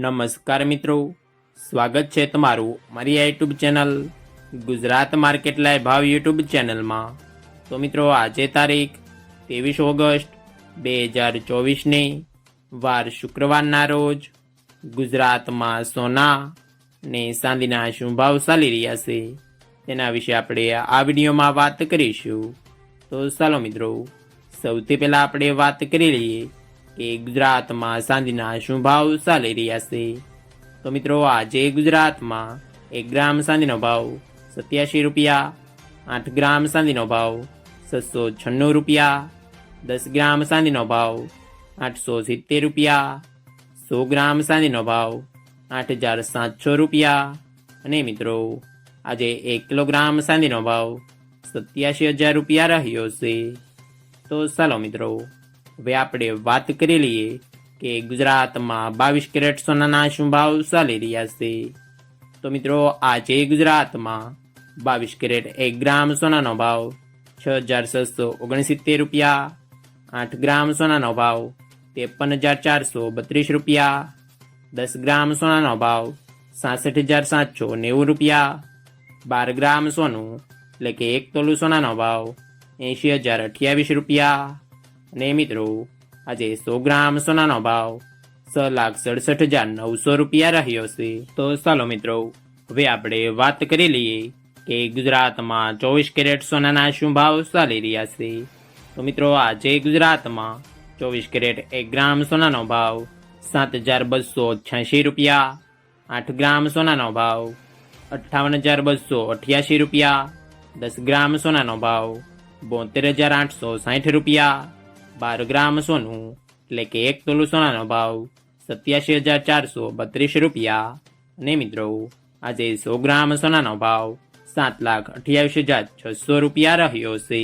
નમસ્કાર મિત્રો, સ્વાગત છે તમારું મારી આ YouTube channel Gujarat market live ભાવ યુટ્યુબ ચેનલમાં। તો મિત્રો આજે તારીખ 23 ઓગસ્ટ 2024ની વાર શુક્રવારના રોજ ગુજરાતમાં સોના ને ચાંદીના શું ભાવ ચાલી રહ્યા છે તેના વિશે આપણે આ વિડીયોમાં વાત કરીશું। તો ચાલો મિત્રો સૌથી પહેલાં આપણે વાત કરી લઈએ કે ગુજરાતમાં ચાંદીના શું ભાવ ચાલી રહ્યા છે। તો મિત્રો આજે ગુજરાતમાં 1 ગ્રામ ચાંદીનો ભાવ 87 રૂપિયા, 8 ગ્રામ ચાંદીનો ભાવ 696 રૂપિયા, 10 ગ્રામ ચાંદીનો ભાવ 870 રૂપિયા, 100 ગ્રામ ચાંદીનો ભાવ 8700 રૂપિયા અને મિત્રો આજે 1 કિલોગ્રામ ચાંદીનો ભાવ 87000 રૂપિયા રહ્યો છે। તો ચાલો મિત્રો હવે આપણે વાત કરી લઈએ કે ગુજરાતમાં 22 કેરેટ સોનાના શું ભાવ ચાલી રહ્યા છે। તો મિત્રો આજે ગુજરાતમાં 22 કેરેટ 1 ગ્રામ સોનાનો ભાવ 6669 રૂપિયા, 8 ગ્રામ સોનાનો ભાવ 53432 રૂપિયા, 10 ગ્રામ સોનાનો ભાવ 67790 રૂપિયા, 12 ગ્રામ સોનું એટલે કે 1 તોલું સોનાનો ભાવ 80028 રૂપિયા અને મિત્રો આજે 100 ગ્રામ સોનાનો ભાવ 6,67,900 રૂપિયા રહ્યો છે। તો ચાલો મિત્રો હવે આપણે વાત કરી લઈએ કે ગુજરાતમાં 24 કેરેટ સોનાના શું ભાવ ચાલી રહ્યા છે। તો મિત્રો આજે ગુજરાતમાં 24 કેરેટ 1 ગ્રામ સોનાનો ભાવ 7,286 રૂપિયા, 8 ગ્રામ સોનાનો ભાવ 58,288 રૂપિયા, 10 ગ્રામ સોનાનો ભાવ 72,860 રૂપિયા, 12 ગ્રામ સોનું એટલે કે 1 તોલું સોનાનો ભાવ 87,432 રૂપિયા અને મિત્રો આજે 100 ગ્રામ સોનાનો ભાવ 7,28,600 રૂપિયા રહ્યો છે।